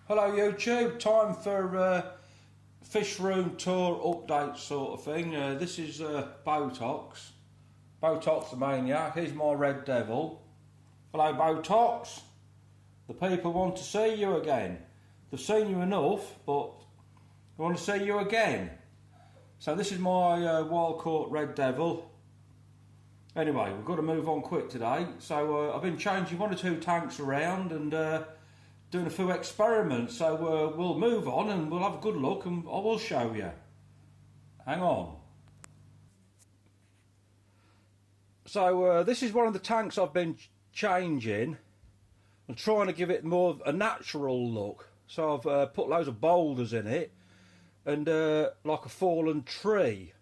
Hello YouTube, time for fish room tour update sort of thing. This is Botox the maniac. Here's my red devil. Hello Botox. The people want to see you again. They've seen you enough, but they want to see you again. So this is my wild caught red devil. Anyway, we've got to move on quick today. So I've been changing 1 or 2 tanks around and doing a few experiments. So we'll move on and we'll have a good look and I will show you. Hang on. So this is one of the tanks I've been changing and trying to give it more of a natural look. So I've put loads of boulders in it and like a fallen tree.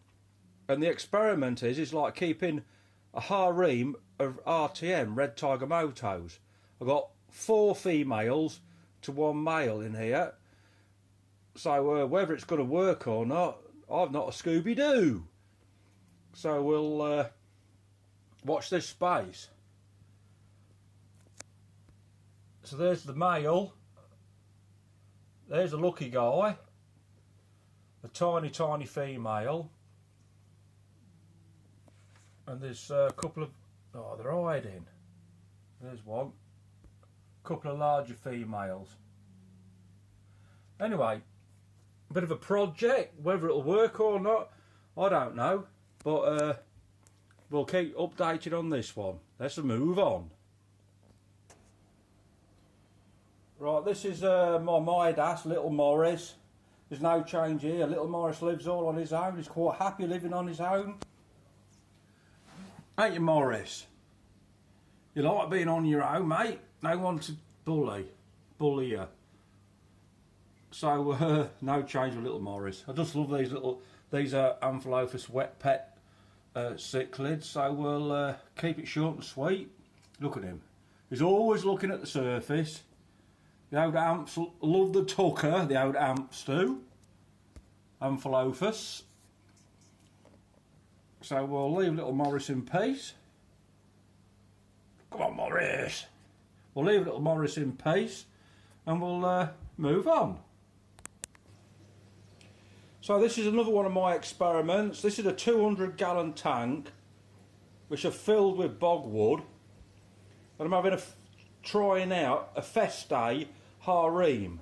And the experiment is like keeping a harem of RTM, red tiger motos. I've got 4 females to 1 male in here. So whether it's going to work or not, I've not a Scooby-Doo. So we'll watch this space. So there's the male. There's a lucky guy. A tiny female. And there's a couple of... oh, they're hiding. There's one. Couple of larger females. Anyway, a bit of a project. Whether it'll work or not, I don't know. But we'll keep updated on this one. Let's move on. Right, this is my Midas, Little Morris. There's no change here. Little Morris lives all on his own. He's quite happy living on his own. Ain't you, Morris? You like being on your own, mate? No one to bully you. So no change with Little Morris. I just love these are Amphilophus wet pet cichlids. So we'll keep it short and sweet. Look at him. He's always looking at the surface. The old amps love the tucker. The old amps do. Amphilophus. So we'll leave Little Morris in peace. Come on, Morris. We'll leave Little Morris in peace and we'll move on. So this is another one of my experiments. This is a 200-gallon tank which I've filled with bogwood. And I'm having trying out a Feste harem.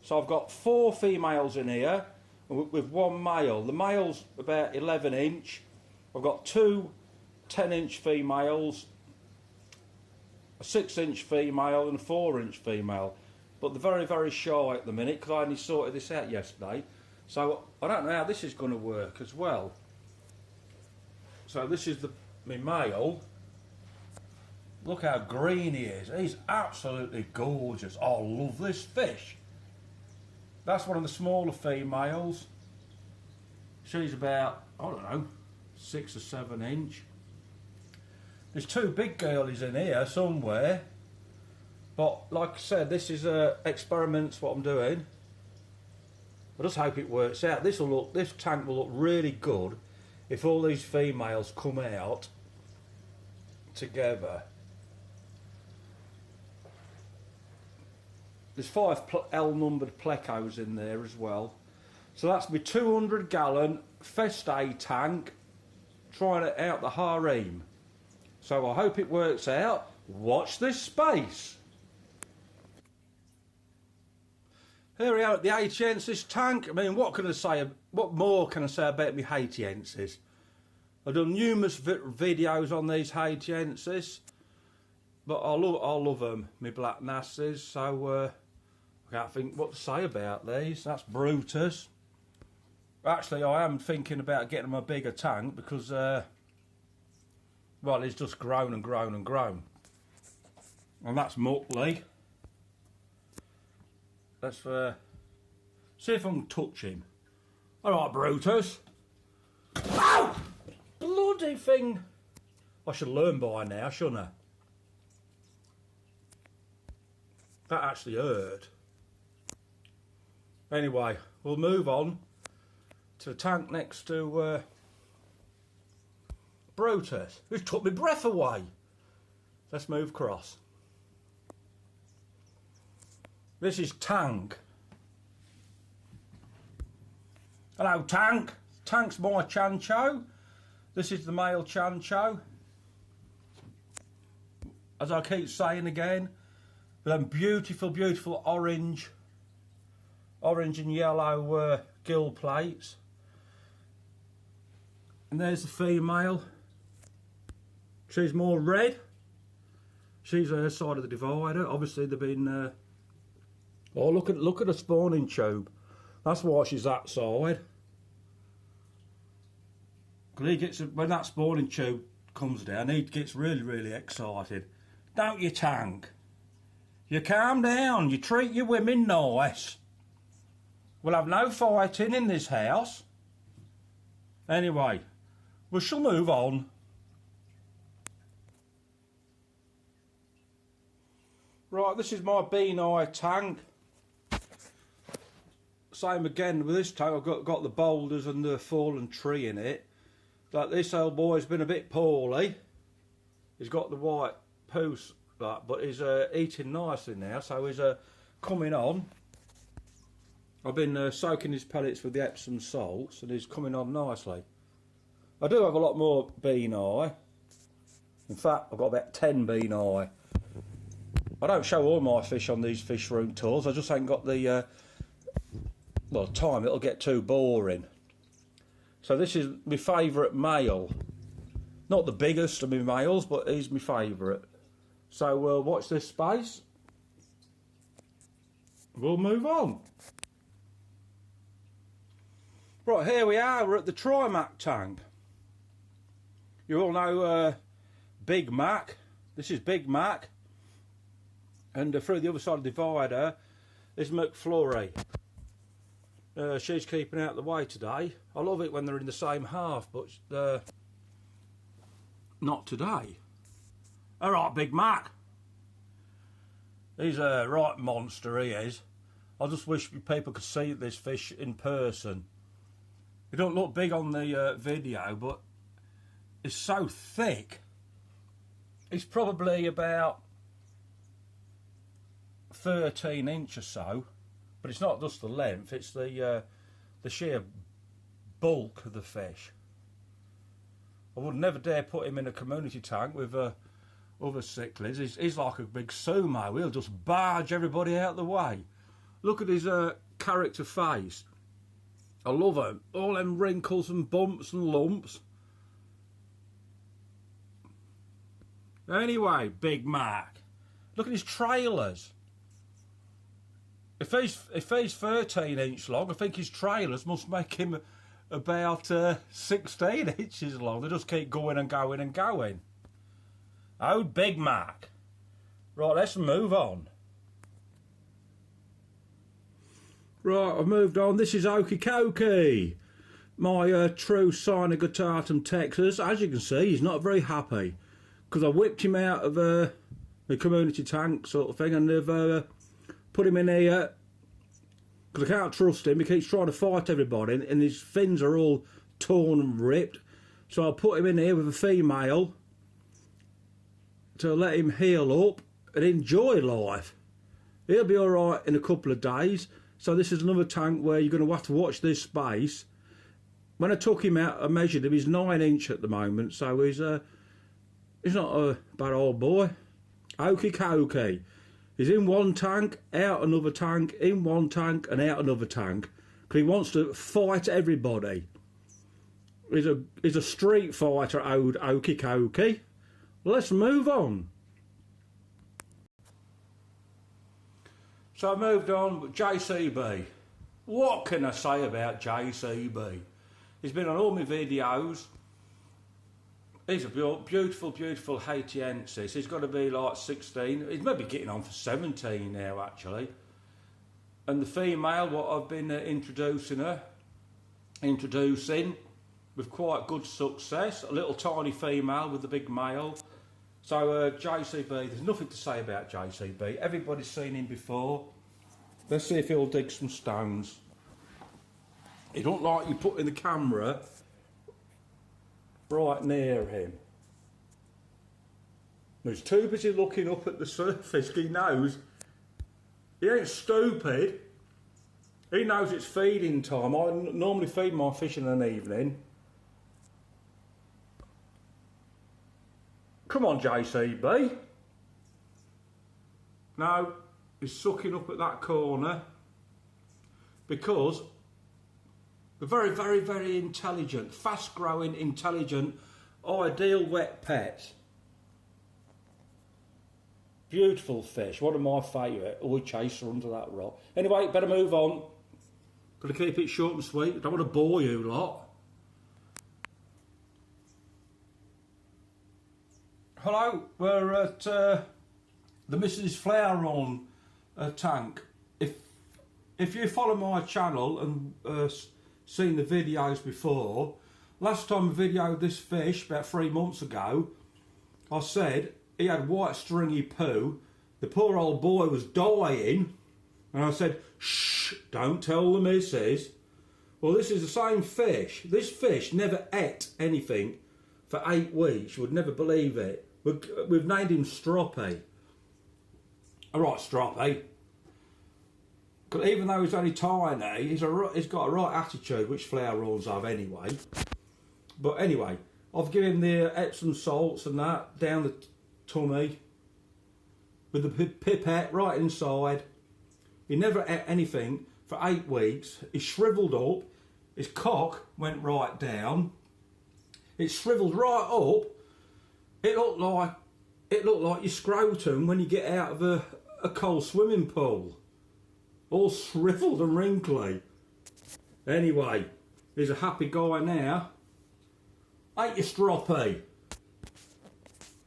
So I've got 4 females in here with 1 male. The male's about 11 inch. I've got 2 10-inch females, a 6-inch female and a 4-inch female. But they're very, very shy at the minute because I only sorted this out yesterday. So I don't know how this is going to work as well. So this is my male. Look how green he is. He's absolutely gorgeous. I love this fish. That's one of the smaller females. She's about, I don't know, 6 or 7 inch. There's 2 big girlies in here somewhere. But like I said, this is experiments what I'm doing. I just hope it works out. This tank will look really good if all these females come out together. There's 5 L-numbered plecos in there as well. So that's my 200-gallon Feste tank trying it out the harem. So I hope it works out. Watch this space. Here we are at the Haitiensis tank. I mean, what can I say? What more can I say about my Haitiensis? I've done numerous videos on these Haitiensis, but I love them, my black nasses. So I can't think what to say about these. That's Brutus. Actually, I am thinking about getting them a bigger tank because, well, it's just grown and grown and grown. And that's Mutley. Let's see if I can touch him. Alright, Brutus. Ow! Bloody thing. I should learn by now, shouldn't I? That actually hurt. Anyway, we'll move on to the tank next to Brutus, who's took my breath away. Let's move across. This is Tank. Hello, Tank. Tank's my Chuncho. This is the male Chuncho. As I keep saying again, with them beautiful, beautiful orange and yellow gill plates. And there's the female. She's more red. She's her side of the divider. Obviously they've been. Oh, look at the spawning tube. That's why she's that side. Because he gets, when that spawning tube comes down, he gets really, really excited. Don't you, Tank? You calm down. You treat your women nice. We'll have no fighting in this house. Anyway, we shall move on. Right, this is my bean eye Tank. Same again with this tank. I've got the boulders and the fallen tree in it. Like, this old boy's been a bit poorly. He's got the white poos, but he's eating nicely now, so he's coming on. I've been soaking his pellets with the Epsom salts, and he's coming on nicely. I do have a lot more bean eye. In fact, I've got about 10 bean eye. I don't show all my fish on these fish room tours. I just ain't got the well, time. It'll get too boring. So this is my favourite male. Not the biggest of my males, but he's my favourite. So watch this space. We'll move on. Right, here we are. We're at the Trimac tank. You all know Big Mac. This is Big Mac. And through the other side of the divider is McFlurry. She's keeping out the way today. I love it when they're in the same half, but not today. All right, Big Mac. He's a right monster, he is. I just wish people could see this fish in person. He don't look big on the video, but it's so thick. He's probably about 13 inch or so. But it's not just the length, it's the sheer bulk of the fish. I would never dare put him in a community tank with other cichlids. He's like a big sumo. He'll just barge everybody out of the way. Look at his character face. I love him. All them wrinkles and bumps and lumps. Anyway, Big Mac. Look at his trailers. If he's 13 inch long, I think his trailers must make him about 16 inches long. They just keep going and going and going. Oh, Big Mac. Right, let's move on. Right, I've moved on. This is Okey-Dokey, my true Cynogotatum Texas. As you can see, he's not very happy because I whipped him out of the community tank sort of thing, and they've put him in here because I can't trust him. He keeps trying to fight everybody, and his fins are all torn and ripped. So I'll put him in here with a female to let him heal up and enjoy life. He'll be alright in a couple of days. So this is another tank where you're going to have to watch this space. When I took him out, I measured him. He's 9 inch at the moment, so he's not a bad old boy. Okey-Dokey. He's in one tank, out another tank, in one tank and out another tank. Because he wants to fight everybody. He's a street fighter, old Okey-Dokey. Let's move on. So I moved on with JCB. What can I say about JCB? He's been on all my videos. He's a beautiful, beautiful Haitiensis. He's got to be like 16. He's maybe getting on for 17 now, actually. And the female, what I've been introducing with quite good success. A little tiny female with the big male. So JCB, there's nothing to say about JCB. Everybody's seen him before. Let's see if he'll dig some stones. He don't like you putting the camera right near him. He's too busy looking up at the surface. He knows He ain't stupid. He knows it's feeding time. I normally feed my fish in an evening. Come on, JCB. No, he's sucking up at that corner because they're very, very, very intelligent, fast-growing, intelligent, ideal wet pets. Beautiful fish, one of my favourite. Oh, he chased her under that rock. Anyway, better move on. Got to keep it short and sweet. Don't want to bore you lot. Hello, we're at the Mrs. Flowerhorn tank. If you follow my channel and seen the videos before, last time I videoed this fish about 3 months ago, I said he had white stringy poo. The poor old boy was dying, and I said, shh, don't tell the missus. Well, this is the same fish. This fish never ate anything for 8 weeks. You would never believe it. We've named him Stroppy. All right, Stroppy. Even though he's only tiny, he's got a right attitude, which Flowerhorns have anyway. But anyway, I've given him the Epsom salts and that down the tummy with the pipette right inside. He never ate anything for 8 weeks. He shriveled up. His cock went right down. It shriveled right up. It looked like your scrotum when you get out of a cold swimming pool. All shriveled and wrinkly. Anyway, he's a happy guy now. Ain't you, Stroppy?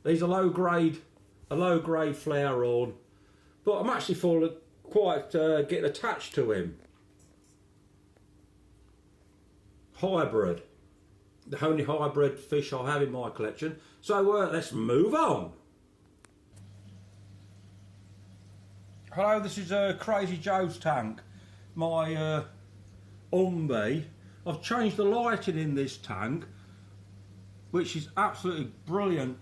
He's a low grade Flowerhorn, but I'm actually quite getting attached to him. Hybrid, the only hybrid fish I have in my collection. So let's move on. Hello, this is Crazy Joe's tank, my Umbi. I've changed the lighting in this tank, which is absolutely brilliant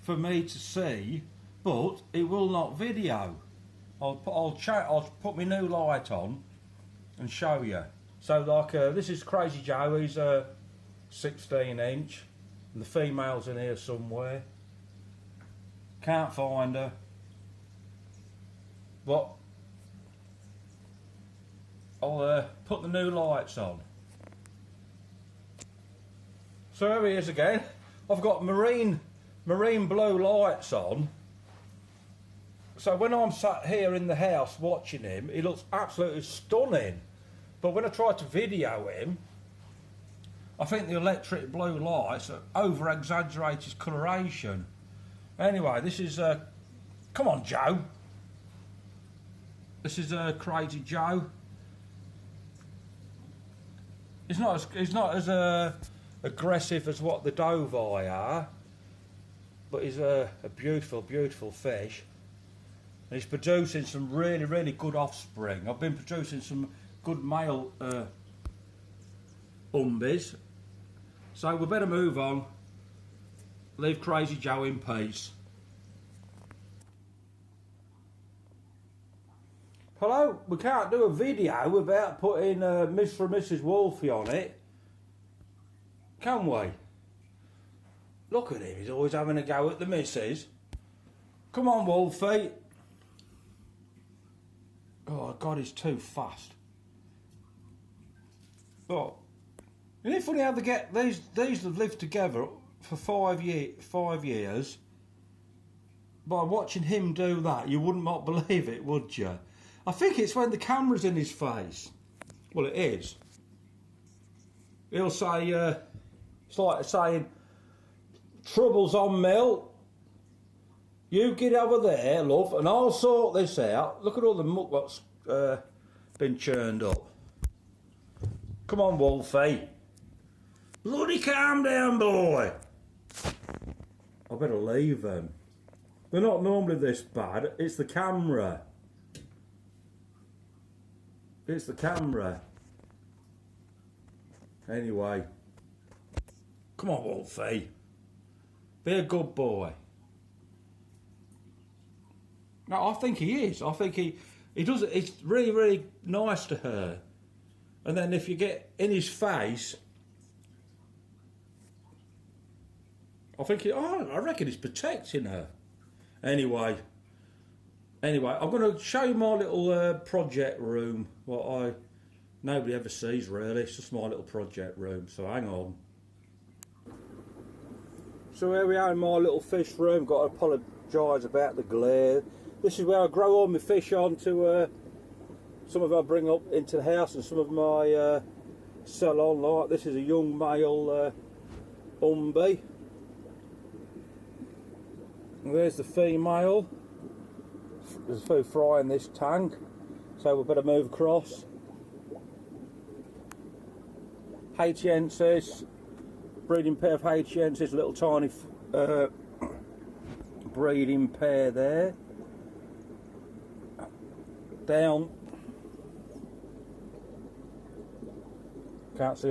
for me to see, but it will not video. I'll put my new light on and show you. So like this is Crazy Joe. He's 16 inch, and the female's in here somewhere. Can't find her. But I'll put the new lights on. So here he is again. I've got marine blue lights on. So when I'm sat here in the house watching him, he looks absolutely stunning. But when I try to video him, I think the electric blue lights over-exaggerate his coloration. Anyway, this is come on, Joe. This is Crazy Joe. He's not as aggressive as what the Dovey are, but he's a beautiful, beautiful fish. And he's producing some really, really good offspring. I've been producing some good male Umbis. So we better move on. Leave Crazy Joe in peace. Hello, we can't do a video without putting Mr. and Mrs. Wolfie on it, can we? Look at him, he's always having a go at the missus. Come on, Wolfie. Oh God, he's too fast. Oh, isn't it funny how they get these have lived together for 5 years. By watching him do that, you wouldn't not believe it, would you? I think it's when the camera's in his face. Well, it is. He'll say, it's like saying, trouble's on Mill. You get over there, love, and I'll sort this out. Look at all the muck that's been churned up. Come on, Wolfie. Bloody calm down, boy. I better leave them. They're not normally this bad. It's the camera. It's the camera. Anyway. Come on, Wolfie. Be a good boy. No, I think he is. I think he does. It's really, really nice to her. And then if you get in his face, I think, I reckon he's protecting her. Anyway, I'm going to show you my little project room. Nobody ever sees really. It's just my little project room. So hang on. So here we are in my little fish room. Got to apologise about the glare. This is where I grow all my fish on to. Some of them I bring up into the house, and some of them I sell on. Like this is a young male umbi. And there's the female. There's food fry in this tank, so we better move across. Haitiensis, breeding pair of Haitiensis, little tiny breeding pair there. Down. Can't see.